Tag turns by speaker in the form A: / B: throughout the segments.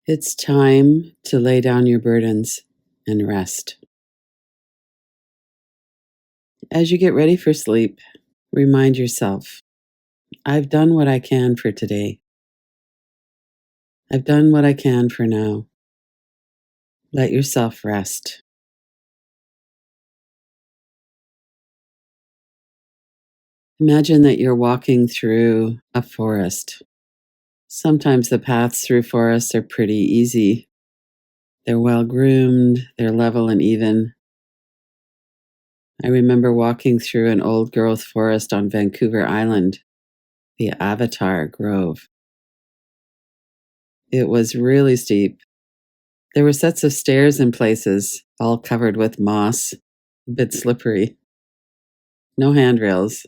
A: It's time to lay down your burdens and rest. As you get ready for sleep, remind yourself, I've done what I can for today. I've done what I can for now. Let yourself rest. Imagine that you're walking through a forest. Sometimes the paths through forests are pretty easy. They're well groomed, they're level and even. I remember walking through an old growth forest on Vancouver Island, the Avatar Grove. It was really steep. There were sets of stairs in places, all covered with moss, a bit slippery. No handrails.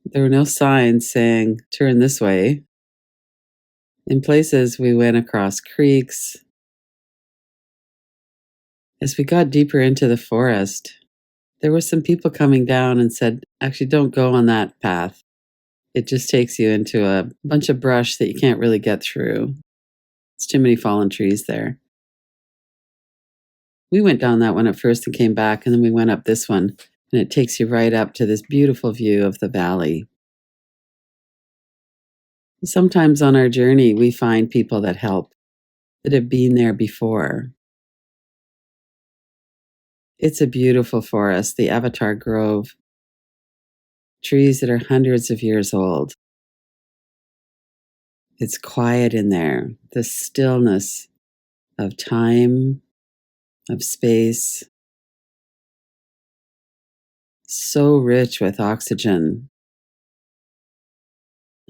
A: There were no signs saying, turn this way. In places, we went across creeks. As we got deeper into the forest, there were some people coming down and said, actually, don't go on that path. It just takes you into a bunch of brush that you can't really get through. It's too many fallen trees there. We went down that one at first and came back, and then we went up this one, and it takes you right up to this beautiful view of the valley. Sometimes on our journey, we find people that help, that have been there before. It's a beautiful forest, the Avatar Grove, trees that are hundreds of years old. It's quiet in there, the stillness of time, of space, so rich with oxygen.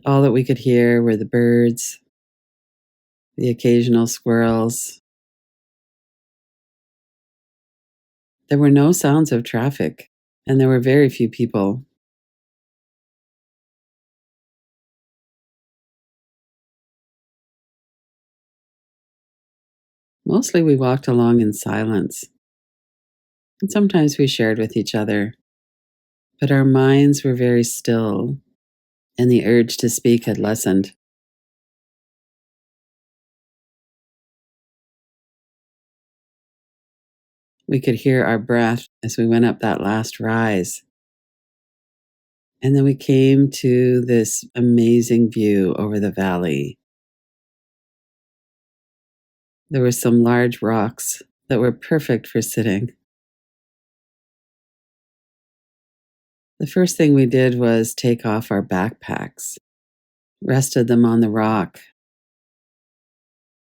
A: All that we could hear were the birds, the occasional squirrels. There were no sounds of traffic, and there were very few people. Mostly we walked along in silence, and sometimes we shared with each other, but our minds were very still, and the urge to speak had lessened. We could hear our breath as we went up that last rise. And then we came to this amazing view over the valley. There were some large rocks that were perfect for sitting. The first thing we did was take off our backpacks, rested them on the rock,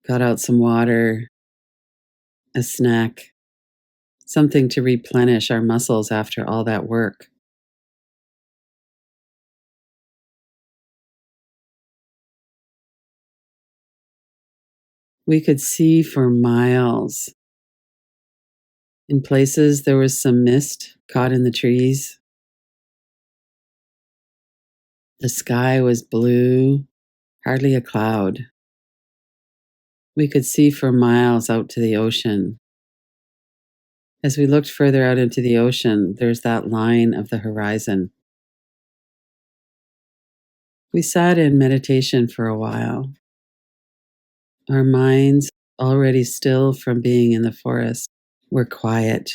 A: got out some water, a snack, something to replenish our muscles after all that work. We could see for miles. In places, there was some mist caught in the trees. The sky was blue, hardly a cloud. We could see for miles out to the ocean. As we looked further out into the ocean, there's that line of the horizon. We sat in meditation for a while. Our minds, already still from being in the forest, were quiet.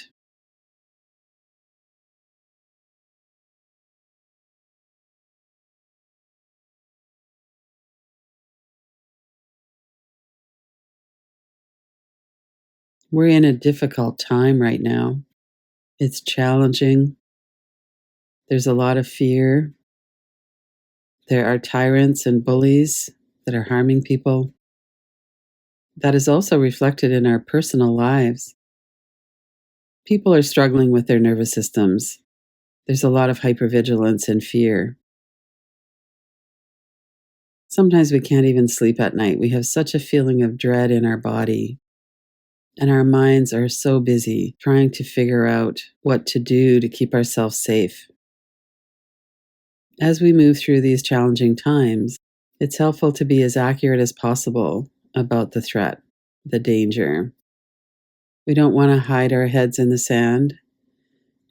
A: We're in a difficult time right now. It's challenging. There's a lot of fear. There are tyrants and bullies that are harming people. That is also reflected in our personal lives. People are struggling with their nervous systems. There's a lot of hypervigilance and fear. Sometimes we can't even sleep at night. We have such a feeling of dread in our body. And our minds are so busy trying to figure out what to do to keep ourselves safe. As we move through these challenging times, it's helpful to be as accurate as possible about the threat, the danger. We don't want to hide our heads in the sand.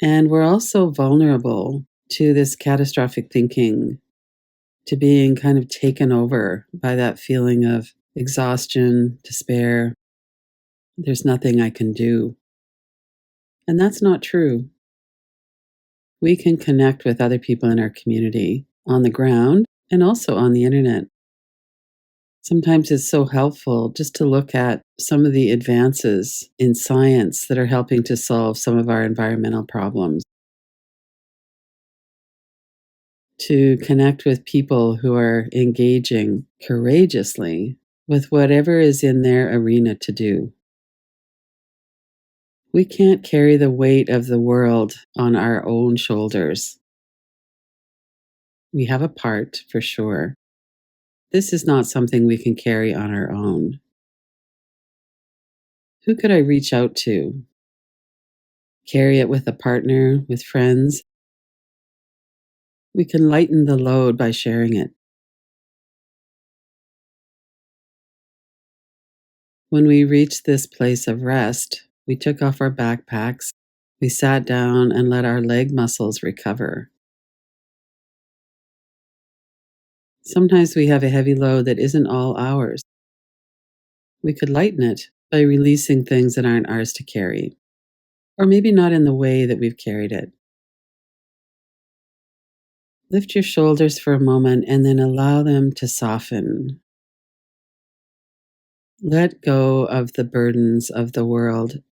A: And we're also vulnerable to this catastrophic thinking, to being kind of taken over by that feeling of exhaustion, despair. There's nothing I can do. And that's not true. We can connect with other people in our community on the ground and also on the internet. Sometimes it's so helpful just to look at some of the advances in science that are helping to solve some of our environmental problems, to connect with people who are engaging courageously with whatever is in their arena to do. We can't carry the weight of the world on our own shoulders. We have a part for sure. This is not something we can carry on our own. Who could I reach out to? Carry it with a partner, with friends. We can lighten the load by sharing it. When we reached this place of rest, we took off our backpacks. We sat down and let our leg muscles recover. Sometimes we have a heavy load that isn't all ours. We could lighten it by releasing things that aren't ours to carry, or maybe not in the way that we've carried it. Lift your shoulders for a moment and then allow them to soften. Let go of the burdens of the world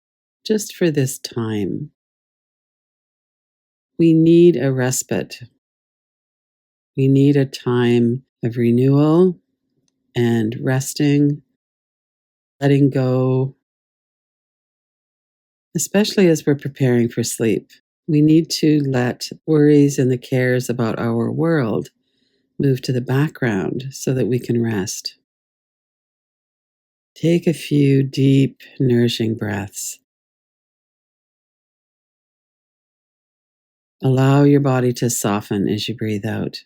A: just for this time. We need a respite. We need a time of renewal and resting, letting go, especially as we're preparing for sleep. We need to let worries and the cares about our world move to the background so that we can rest. Take a few deep, nourishing breaths. Allow your body to soften as you breathe out.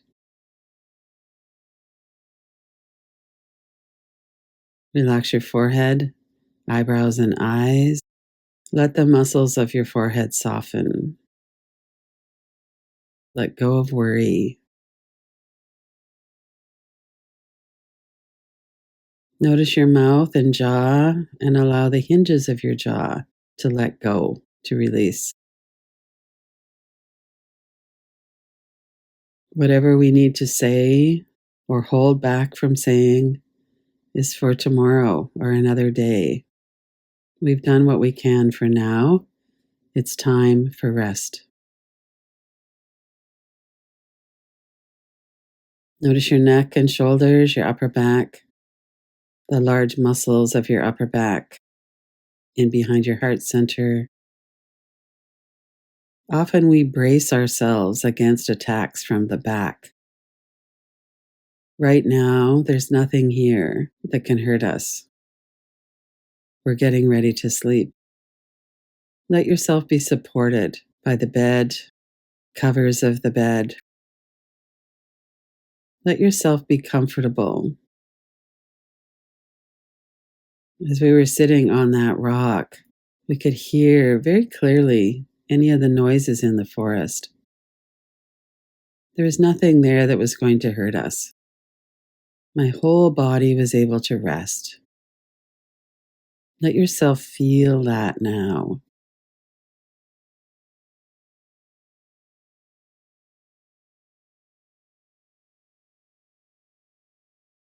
A: Relax your forehead, eyebrows, and eyes. Let the muscles of your forehead soften. Let go of worry. Notice your mouth and jaw and allow the hinges of your jaw to let go, to release. Whatever we need to say or hold back from saying is for tomorrow or another day. We've done what we can for now. It's time for rest. Notice your neck and shoulders, your upper back, the large muscles of your upper back in behind your heart center. Often we brace ourselves against attacks from the back. Right now, there's nothing here that can hurt us. We're getting ready to sleep. Let yourself be supported by the bed, covers of the bed. Let yourself be comfortable. As we were sitting on that rock, we could hear very clearly any of the noises in the forest. There was nothing there that was going to hurt us. My whole body was able to rest. Let yourself feel that now.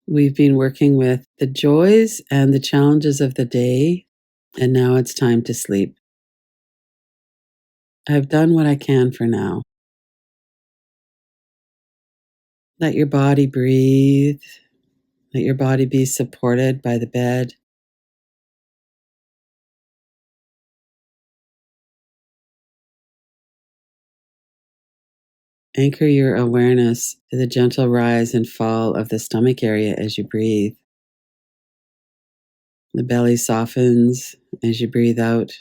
A: We've been working with the joys and the challenges of the day, and now it's time to sleep. I've done what I can for now. Let your body breathe. Let your body be supported by the bed. Anchor your awareness to the gentle rise and fall of the stomach area as you breathe. The belly softens as you breathe out,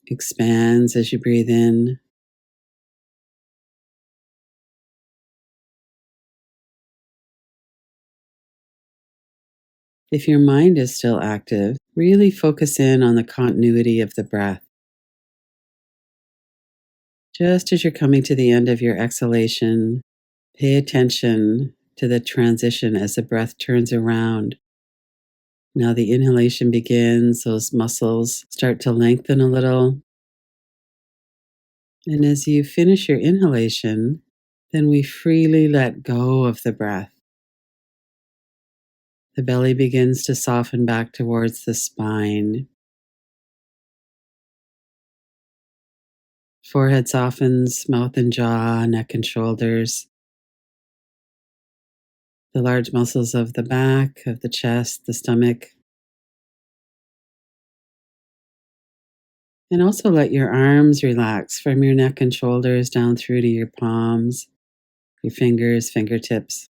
A: expands as you breathe in. If your mind is still active, really focus in on the continuity of the breath. Just as you're coming to the end of your exhalation, pay attention to the transition as the breath turns around. Now the inhalation begins, those muscles start to lengthen a little. And as you finish your inhalation, then we freely let go of the breath. The belly begins to soften back towards the spine. Forehead softens, mouth and jaw, neck and shoulders. The large muscles of the back, of the chest, the stomach. And also let your arms relax from your neck and shoulders down through to your palms, your fingers, fingertips.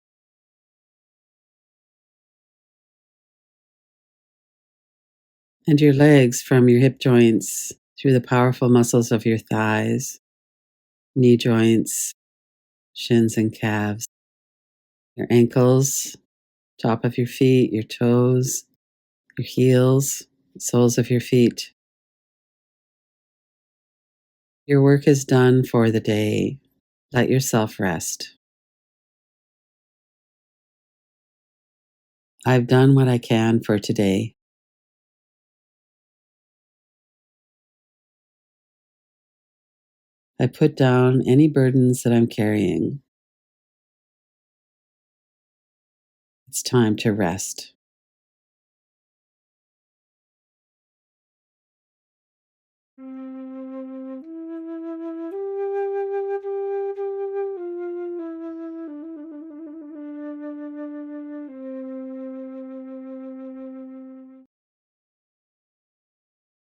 A: And your legs from your hip joints through the powerful muscles of your thighs, knee joints, shins and calves, your ankles, top of your feet, your toes, your heels, soles of your feet. Your work is done for the day. Let yourself rest. I've done what I can for today. I put down any burdens that I'm carrying. It's time to rest.